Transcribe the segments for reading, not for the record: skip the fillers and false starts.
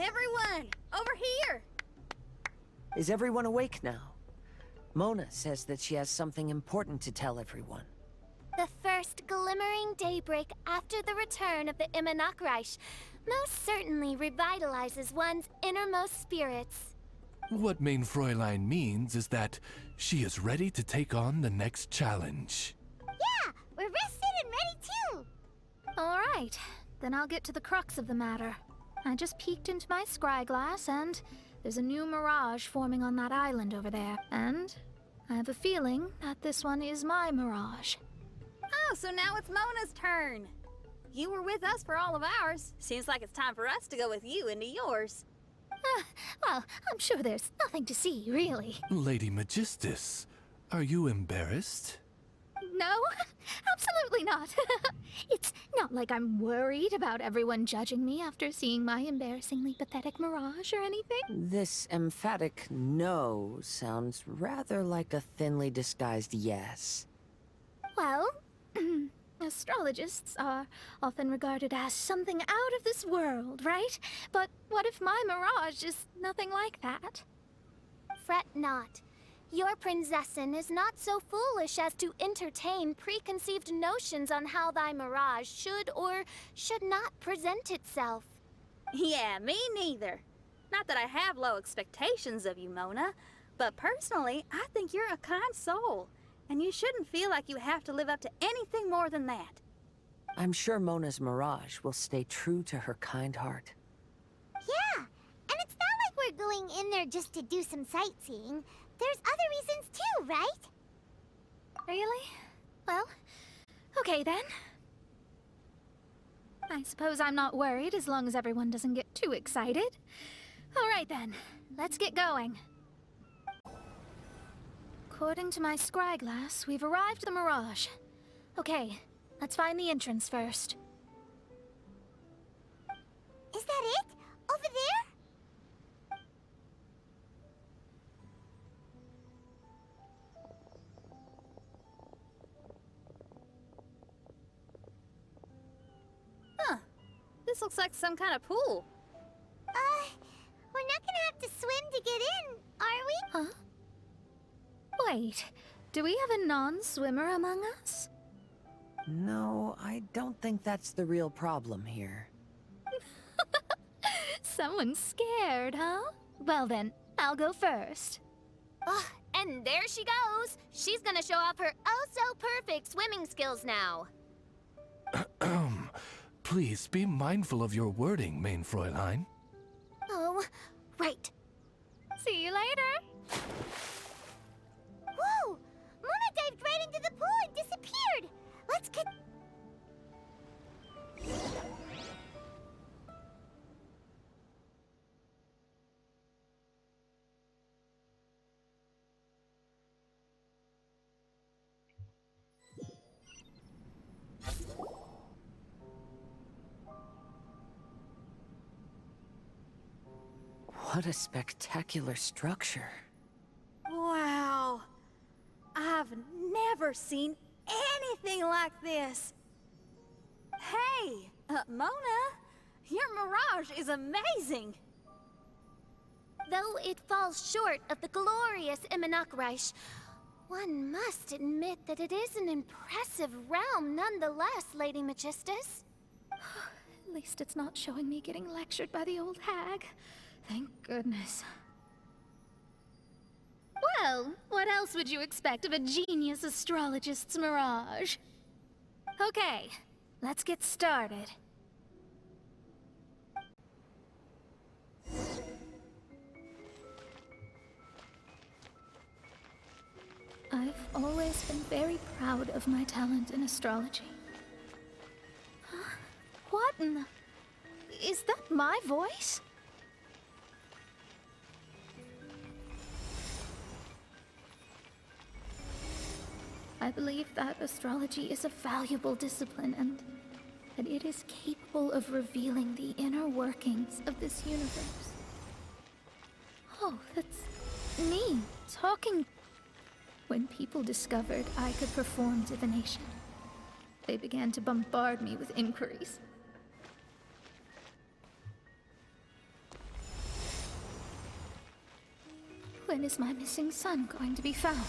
Everyone, over here! Is everyone awake now? Mona says that she has something important to tell everyone. The first glimmering daybreak after the return of the Immonakreich most certainly revitalizes one's innermost spirits. What Main Fräulein means is that she is ready to take on the next challenge. Yeah, we're rested and ready too. All right, then I'll get to the crux of the matter. I just peeked into my scryglass and there's a new mirage forming on that island over there. And I have a feeling that this one is my mirage. Oh, so now it's Mona's turn. You were with us for all of ours. Seems like it's time for us to go with you into yours. Well, I'm sure there's nothing to see, really. Lady Magistus, are you embarrassed? No, absolutely not. It's not like I'm worried about everyone judging me after seeing my embarrassingly pathetic mirage or anything. This emphatic no sounds rather like a thinly disguised yes. Well, astrologists are often regarded as something out of this world, right? But what if my mirage is nothing like that? Fret not. Your prinzessin is not so foolish as to entertain preconceived notions on how thy mirage should or should not present itself. Yeah, me neither. Not that I have low expectations of you, Mona, but personally, I think you're a kind soul, and you shouldn't feel like you have to live up to anything more than that. I'm sure Mona's mirage will stay true to her kind heart. Yeah, and it's not like we're going in there just to do some sightseeing. There's other reasons too, right? Really? Well, okay then. I suppose I'm not worried as long as everyone doesn't get too excited. All right then, let's get going. According to my scryglass, we've arrived at the mirage. Okay, let's find the entrance first. Is that it? Over there? This looks like some kind of pool. We're not gonna have to swim to get in, are we? Huh? Wait, do we have a non-swimmer among us? No, I don't think that's the real problem here. Someone's scared, huh? Well then, I'll go first. And there she goes. She's gonna show off her oh-so-perfect swimming skills now. Please be mindful of your wording, Main Fräulein. Oh, right. See you later. Whoa! Mona dived right into the pool and disappeared. Let's get... What a spectacular structure. Wow. I've never seen anything like this. Hey, Mona, your mirage is amazing. Though it falls short of the glorious Immonakreich, one must admit that it is an impressive realm nonetheless, Lady Magistus. At least it's not showing me getting lectured by the old hag. Thank goodness. Well, what else would you expect of a genius astrologist's mirage? Okay, let's get started. I've always been very proud of my talent in astrology. Huh? What in the... Is that my voice? I believe that astrology is a valuable discipline and that it is capable of revealing the inner workings of this universe. Oh, that's me talking. When people discovered I could perform divination, they began to bombard me with inquiries. When is my missing son going to be found?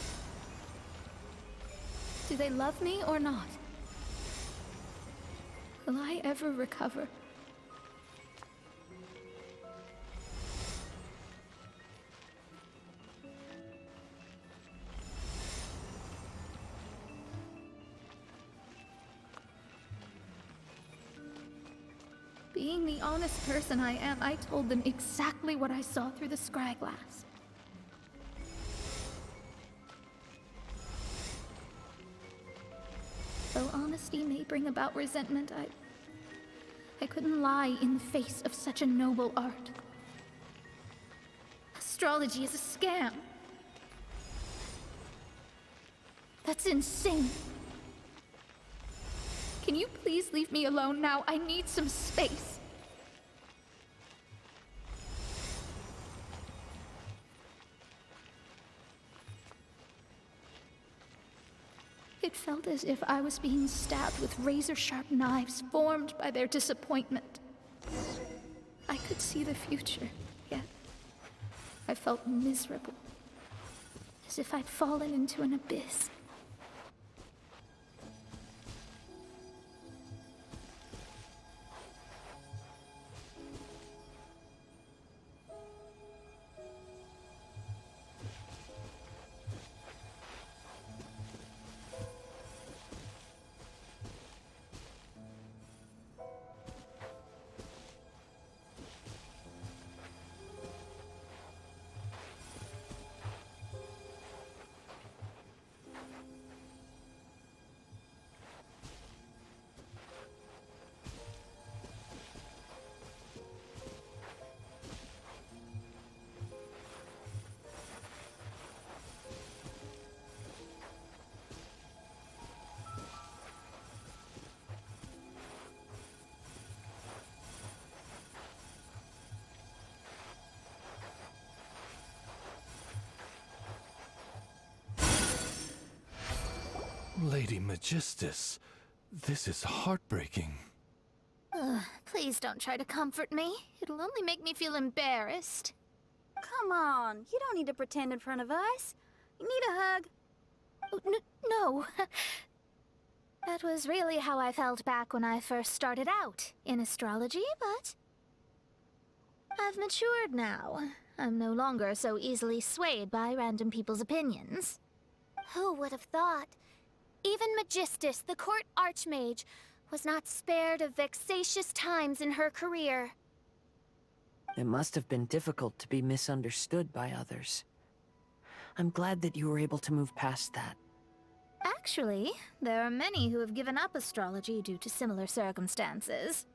Do they love me or not? Will I ever recover? Being the honest person I am, I told them exactly what I saw through the scry glass. Though honesty may bring about resentment, I couldn't lie in the face of such a noble art. Astrology is a scam. That's insane. Can you please leave me alone now? I need some space. It felt as if I was being stabbed with razor-sharp knives formed by their disappointment. I could see the future, yet I felt miserable, as if I'd fallen into an abyss. Lady Magistus, this is heartbreaking. Please don't try to comfort me. It'll only make me feel embarrassed. Come on, you don't need to pretend in front of us. You need a hug. Oh, no. That was really how I felt back when I first started out in astrology, but I've matured now. I'm no longer so easily swayed by random people's opinions. Who would have thought? Even Magistus, the court archmage, was not spared of vexatious times in her career. It must have been difficult to be misunderstood by others. I'm glad that you were able to move past that. Actually, there are many who have given up astrology due to similar circumstances.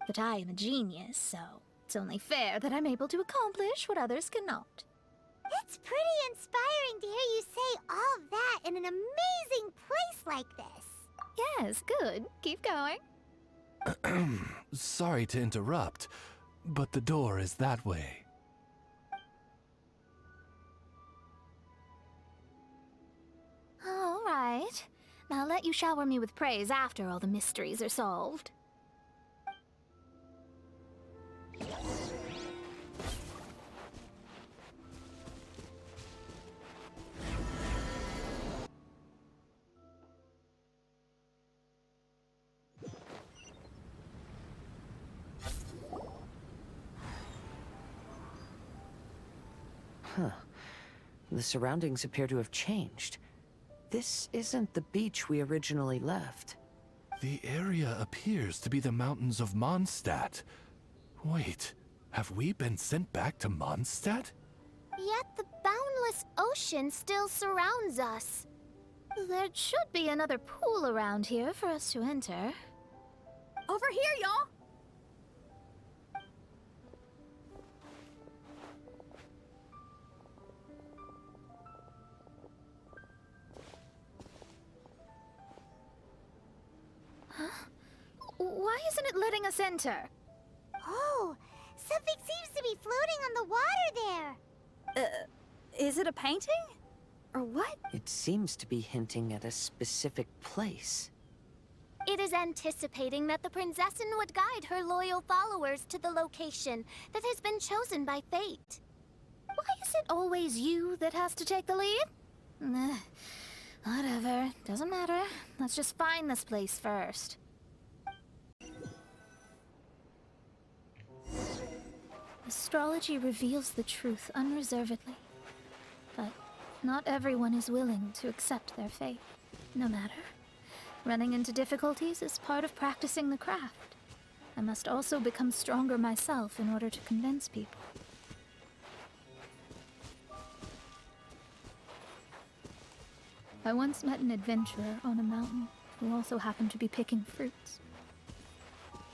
But I am a genius, so it's only fair that I'm able to accomplish what others cannot. It's pretty inspiring to hear you say all that in an amazing place like this. Yes, good. Keep going. Sorry to interrupt, but the door is that way. All right. Now I'll let you shower me with praise after all the mysteries are solved. Huh. The surroundings appear to have changed. This isn't the beach we originally left. The area appears to be the mountains of Mondstadt. Wait, have we been sent back to Mondstadt? Yet the boundless ocean still surrounds us. There should be another pool around here for us to enter. Over here, y'all. Why isn't it letting us enter? Oh, something seems to be floating on the water there. Is it a painting? Or what? It seems to be hinting at a specific place. It is anticipating that the Prinzessin would guide her loyal followers to the location that has been chosen by fate. Why is it always you that has to take the lead? Whatever, doesn't matter. Let's just find this place first. Astrology reveals the truth unreservedly. But not everyone is willing to accept their fate. No matter. Running into difficulties is part of practicing the craft. I must also become stronger myself in order to convince people. I once met an adventurer on a mountain who also happened to be picking fruits.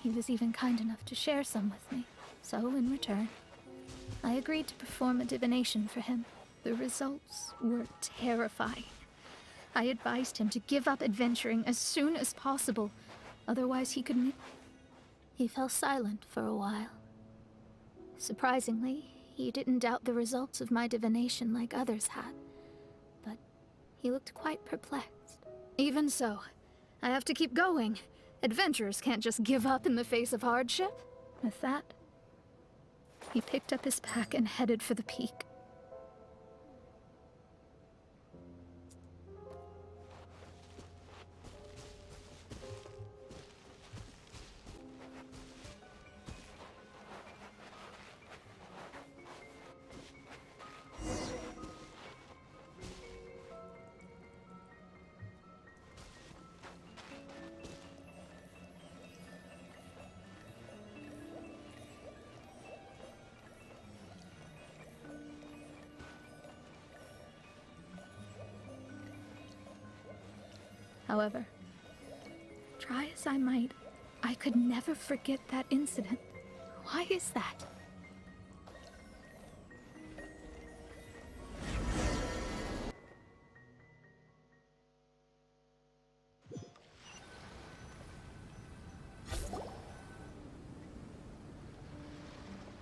He was even kind enough to share some with me, so in return, I agreed to perform a divination for him. The results were terrifying. I advised him to give up adventuring as soon as possible, otherwise he could... He fell silent for a while. Surprisingly, he didn't doubt the results of my divination like others had, but he looked quite perplexed. Even so, I have to keep going. Adventurers can't just give up in the face of hardship. With that, he picked up his pack and headed for the peak. However, try as I might, I could never forget that incident. Why is that?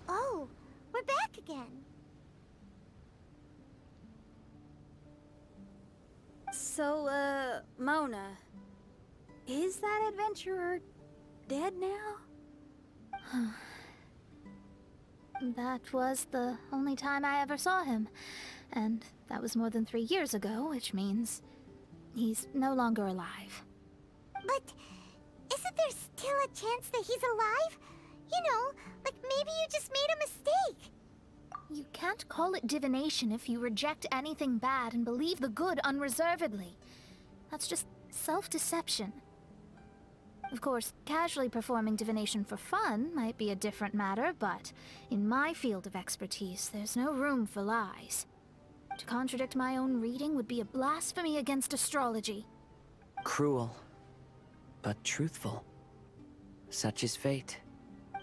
Oh, we're back again. So, Mona, is that adventurer dead now? That was the only time I ever saw him, and that was more than 3 years ago, which means he's no longer alive. But isn't there still a chance that he's alive? You know, like maybe you just made a mistake. You can't call it divination if you reject anything bad and believe the good unreservedly. That's just self-deception. Of course, casually performing divination for fun might be a different matter, but in my field of expertise, there's no room for lies. To contradict my own reading would be a blasphemy against astrology. Cruel, but truthful. Such is fate.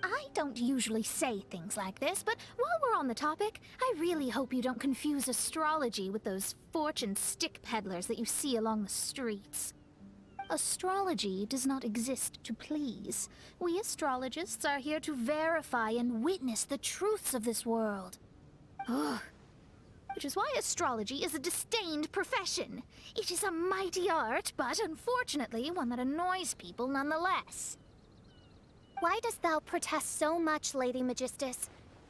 I don't usually say things like this, but while we're on the topic, I really hope you don't confuse astrology with those fortune stick peddlers that you see along the streets. Astrology does not exist to please. We astrologists are here to verify and witness the truths of this world. Ugh. Which is why astrology is a disdained profession. It is a mighty art, but unfortunately one that annoys people nonetheless. Why dost thou protest so much, Lady Magistus?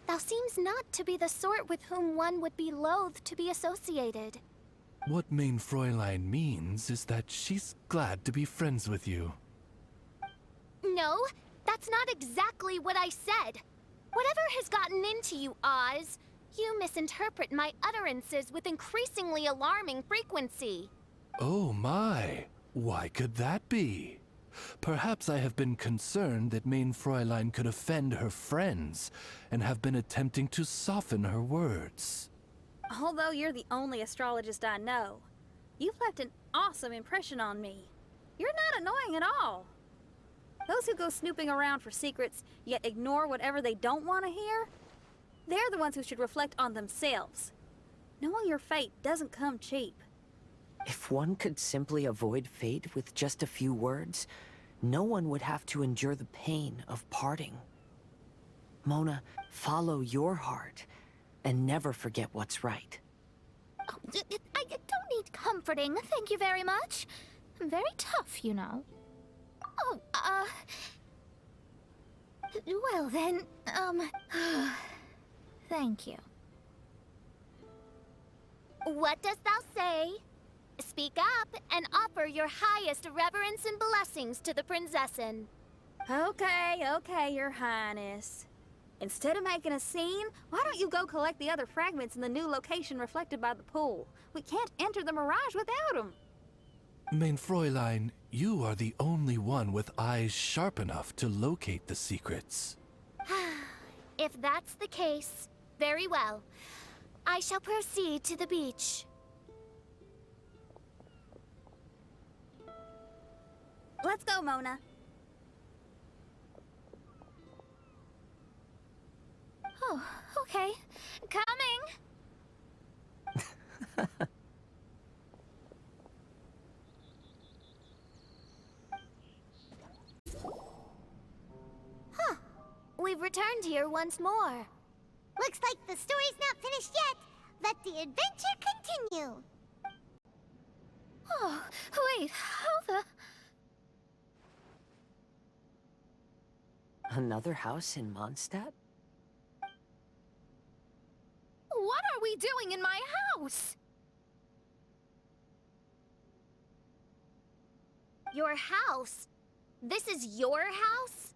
Thou seems not to be the sort with whom one would be loath to be associated. What Main Fräulein means is that she's glad to be friends with you. No, that's not exactly what I said. Whatever has gotten into you, Oz, you misinterpret my utterances with increasingly alarming frequency. Oh my, why could that be? Perhaps I have been concerned that Main Fräulein could offend her friends, and have been attempting to soften her words. Although you're the only astrologist I know, you've left an awesome impression on me. You're not annoying at all. Those who go snooping around for secrets, yet ignore whatever they don't want to hear, they're the ones who should reflect on themselves. Knowing your fate doesn't come cheap. If one could simply avoid fate with just a few words, no one would have to endure the pain of parting. Mona, follow your heart, and never forget what's right. Oh, I don't need comforting, thank you very much. I'm very tough, you know. Oh, well then, thank you. What dost thou say? Speak up and offer your highest reverence and blessings to the prinzessin. Okay, Your Highness. Instead of making a scene, why don't you go collect the other fragments in the new location reflected by the pool? We can't enter the mirage without them. Mein Fräulein, you are the only one with eyes sharp enough to locate the secrets. If that's the case, very well. I shall proceed to the beach. Let's go, Mona. Oh, okay. Coming! Huh. We've returned here once more. Looks like the story's not finished yet. Let the adventure continue. Oh, wait, how the... Another house in Mondstadt? What are we doing in my house? Your house? This is your house?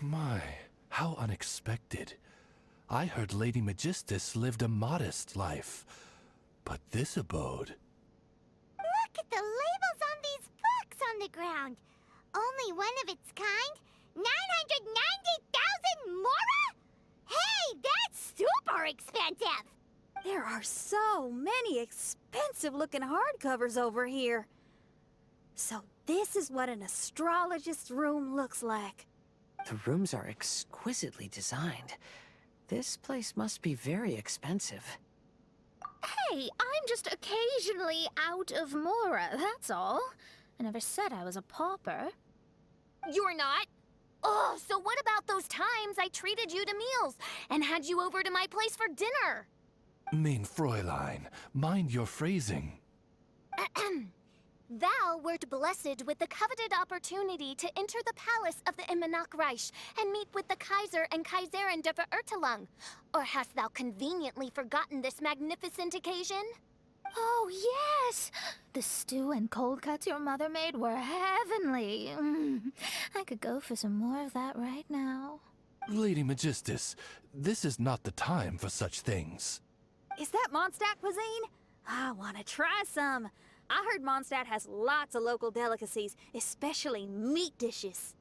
My, how unexpected. I heard Lady Magistus lived a modest life, but this abode... Look at the labels on these books on the ground. Only one of its kind? 990,000 mora? Hey, that's super expensive! There are so many expensive-looking hardcovers over here. So this is what an astrologist's room looks like. The rooms are exquisitely designed. This place must be very expensive. Hey, I'm just occasionally out of mora, that's all. I never said I was a pauper. You're not? Oh, so what about those times I treated you to meals and had you over to my place for dinner? Mein Fräulein, mind your phrasing. Thou wert blessed with the coveted opportunity to enter the palace of the Immanok Reich and meet with the Kaiser and Kaiserin der Verurteilung. Or hast thou conveniently forgotten this magnificent occasion? Oh, yes! The stew and cold cuts your mother made were heavenly. I could go for some more of that right now. Lady Magistus, this is not the time for such things. Is that Mondstadt cuisine? I want to try some. I heard Mondstadt has lots of local delicacies, especially meat dishes.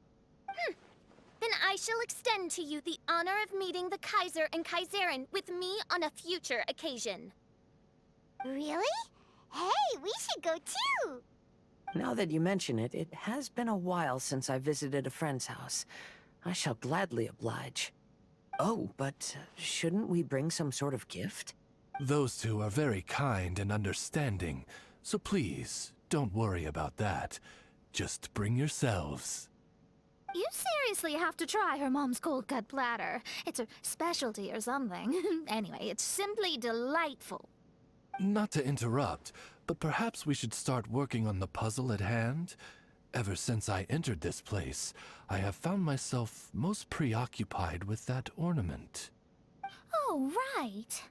Then I shall extend to you the honor of meeting the Kaiser and Kaiserin with me on a future occasion. Really? Hey, we should go too! Now that you mention it, it has been a while since I visited a friend's house. I shall gladly oblige. Oh, but shouldn't we bring some sort of gift? Those two are very kind and understanding, so please, don't worry about that. Just bring yourselves. You seriously have to try her mom's cold cut platter. It's a specialty or something. Anyway, it's simply delightful. Not to interrupt, but perhaps we should start working on the puzzle at hand? Ever since I entered this place, I have found myself most preoccupied with that ornament. Oh, right.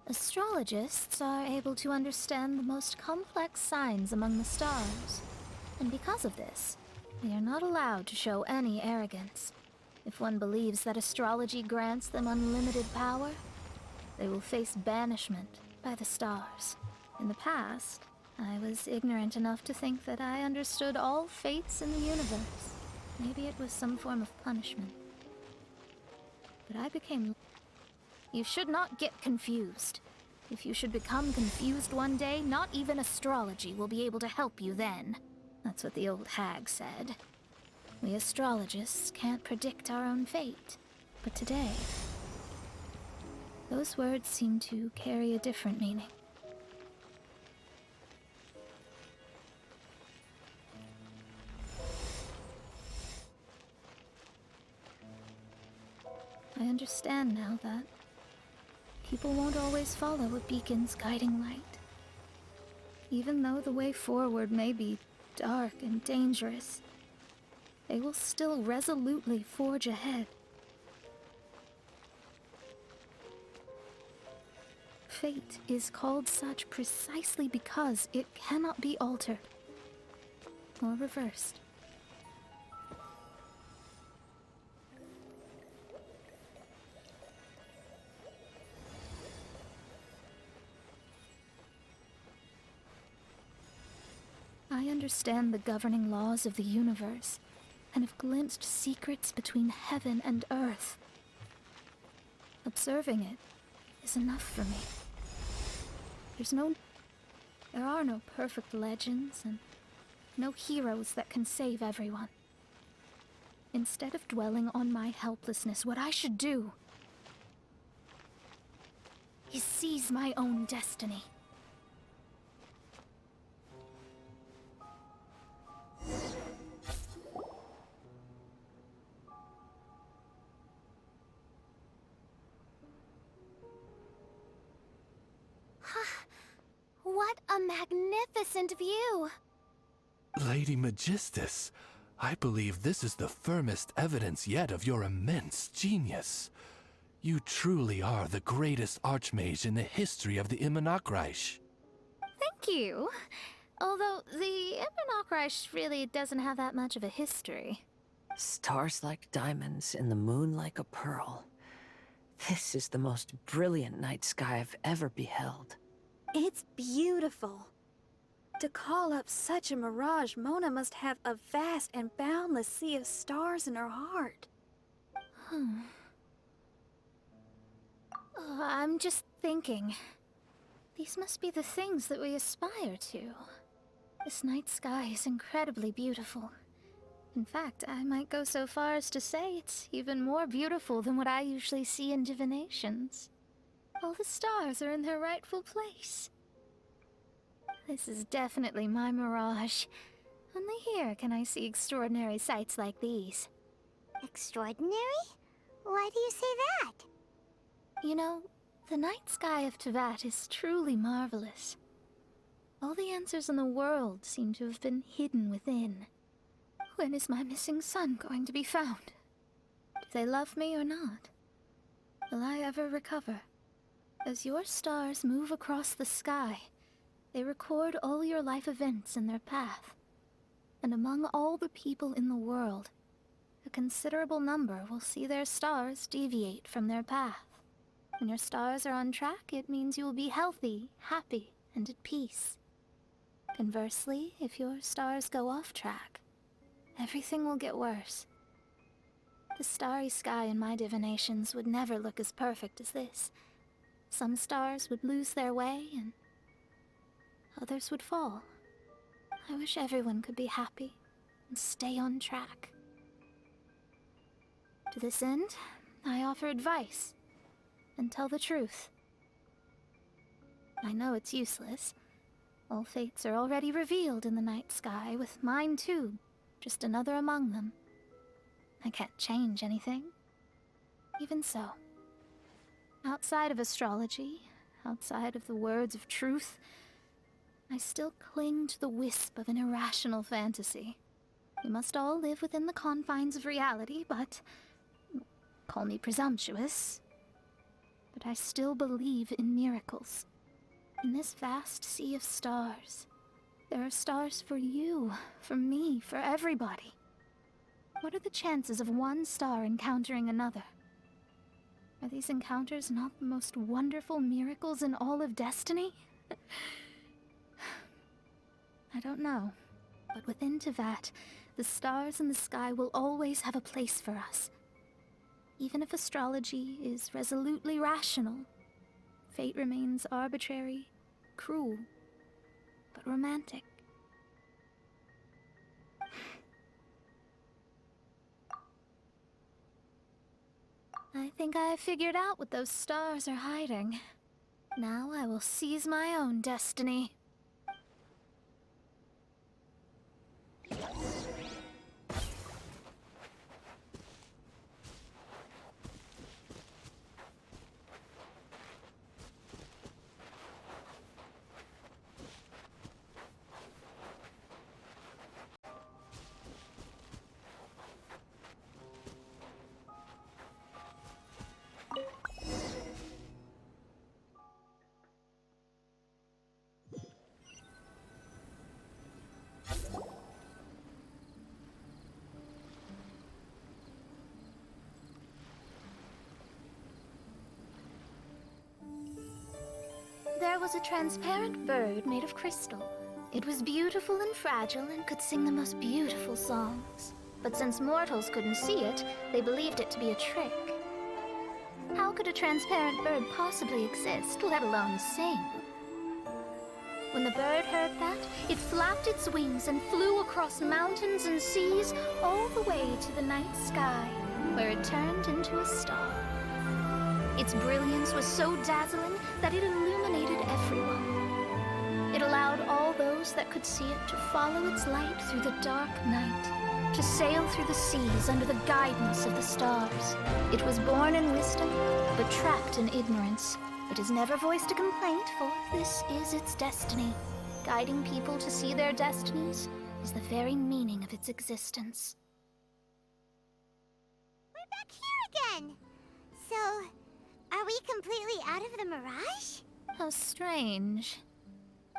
Astrologists are able to understand the most complex signs among the stars. And because of this, they are not allowed to show any arrogance. If one believes that astrology grants them unlimited power, they will face banishment by the stars. In the past, I was ignorant enough to think that I understood all fates in the universe. Maybe it was some form of punishment. But I became... You should not get confused. If you should become confused one day, not even astrology will be able to help you then. That's what the old hag said. We astrologists can't predict our own fate. But today, those words seem to carry a different meaning. I understand now that people won't always follow a beacon's guiding light. Even though the way forward may be dark and dangerous, they will still resolutely forge ahead, Fate is called such precisely because it cannot be altered or reversed. I understand the governing laws of the universe, and have glimpsed secrets between heaven and earth. Observing it is enough for me. There are no perfect legends, and no heroes that can save everyone. Instead of dwelling on my helplessness, what I should do is seize my own destiny. What a magnificent view! Lady Magistus, I believe this is the firmest evidence yet of your immense genius. You truly are the greatest archmage in the history of the Immonakreich. Thank you. Although the Immonakreich really doesn't have that much of a history. Stars like diamonds and the moon like a pearl. This is the most brilliant night sky I've ever beheld. It's beautiful. To call up such a mirage, Mona must have a vast and boundless sea of stars in her heart. I'm just thinking. These must be the things that we aspire to. This night sky is incredibly beautiful. In fact, I might go so far as to say it's even more beautiful than what I usually see in divinations. All the stars are in their rightful place. This is definitely my mirage. Only here can I see extraordinary sights like these. Extraordinary? Why do you say that? You know, the night sky of Tevat is truly marvelous. All the answers in the world seem to have been hidden within. When is my missing son going to be found? Do they love me or not? Will I ever recover? As your stars move across the sky, they record all your life events in their path. And among all the people in the world, a considerable number will see their stars deviate from their path. When your stars are on track, it means you will be healthy, happy, and at peace. Conversely, if your stars go off track, everything will get worse. The starry sky in my divinations would never look as perfect as this. Some stars would lose their way, and others would fall. I wish everyone could be happy and stay on track. To this end, I offer advice and tell the truth. I know it's useless. All fates are already revealed in the night sky, with mine too, just another among them. I can't change anything. Even so, outside of astrology, outside of the words of truth, I still cling to the wisp of an irrational fantasy. We must all live within the confines of reality, but call me presumptuous. But I still believe in miracles. In this vast sea of stars, there are stars for you, for me, for everybody. What are the chances of one star encountering another? Are these encounters not the most wonderful miracles in all of destiny? I don't know, but within Tevat, the stars in the sky will always have a place for us. Even if astrology is resolutely rational, fate remains arbitrary, cruel, but romantic. I think I figured out what those stars are hiding. Now I will seize my own destiny. There was a transparent bird made of crystal. It was beautiful and fragile and could sing the most beautiful songs. But since mortals couldn't see it, they believed it to be a trick. How could a transparent bird possibly exist, let alone sing? When the bird heard that, it flapped its wings and flew across mountains and seas all the way to the night sky, where it turned into a star. Its brilliance was so dazzling that it illuminated everyone. It allowed all those that could see it to follow its light through the dark night, to sail through the seas under the guidance of the stars. It was born in wisdom, but trapped in ignorance. It has never voiced a complaint, for this is its destiny. Guiding people to see their destinies is the very meaning of its existence. We're back here again! So, are we completely out of the mirage? How strange.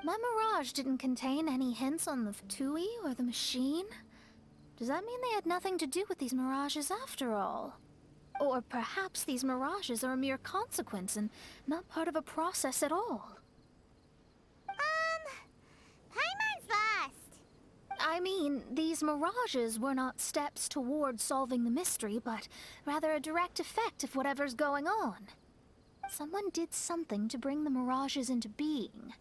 My mirage didn't contain any hints on the Fatui or the machine. Does that mean they had nothing to do with these mirages after all? Or perhaps these mirages are a mere consequence and not part of a process at all? Paimon's lost. I mean, these mirages were not steps toward solving the mystery, but rather a direct effect of whatever's going on. Someone did something to bring the mirages into being.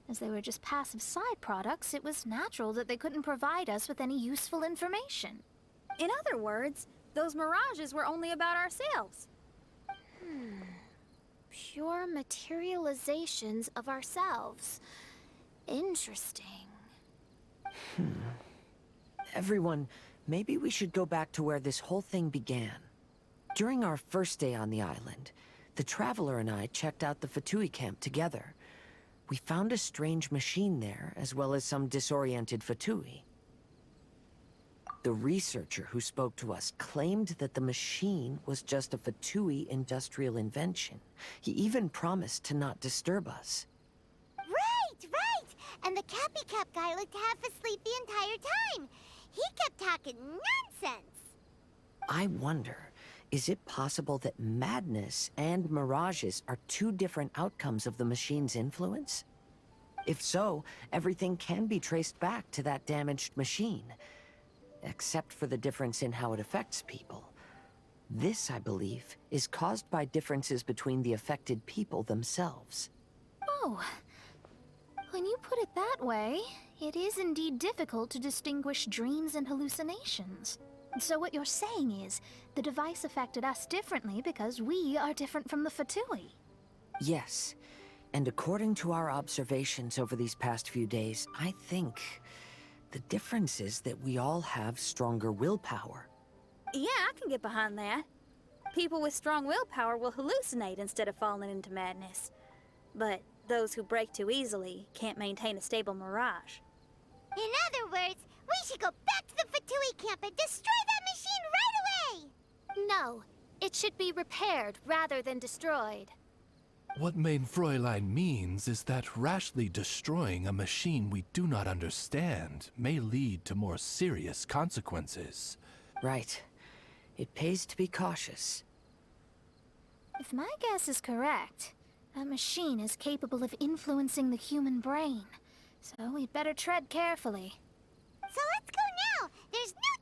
As they were just passive side products, it was natural that they couldn't provide us with any useful information. In other words, those mirages were only about ourselves. Pure materializations of ourselves. Interesting. Everyone, maybe we should go back to where this whole thing began. During our first day on the island, the Traveler and I checked out the Fatui camp together. We found a strange machine there, as well as some disoriented Fatui. The researcher who spoke to us claimed that the machine was just a Fatui industrial invention. He even promised to not disturb us. Right! And the Cappy Cap guy looked half asleep the entire time. He kept talking nonsense. I wonder, is it possible that madness and mirages are two different outcomes of the machine's influence? If so, everything can be traced back to that damaged machine. Except for the difference in how it affects people. This, I believe, is caused by differences between the affected people themselves. Oh, when you put it that way, it is indeed difficult to distinguish dreams and hallucinations. So what you're saying is, the device affected us differently because we are different from the Fatui. Yes, and according to our observations over these past few days, I think the difference is that we all have stronger willpower. Yeah, I can get behind that. People with strong willpower will hallucinate instead of falling into madness. But those who break too easily can't maintain a stable mirage. In other words, we should go back to the Fatui camp and destroy that machine right away! No, it should be repaired rather than destroyed. What Main Fräulein means is that rashly destroying a machine we do not understand may lead to more serious consequences. Right. It pays to be cautious. If my guess is correct, that machine is capable of influencing the human brain. So we'd better tread carefully. So let's go now! There's no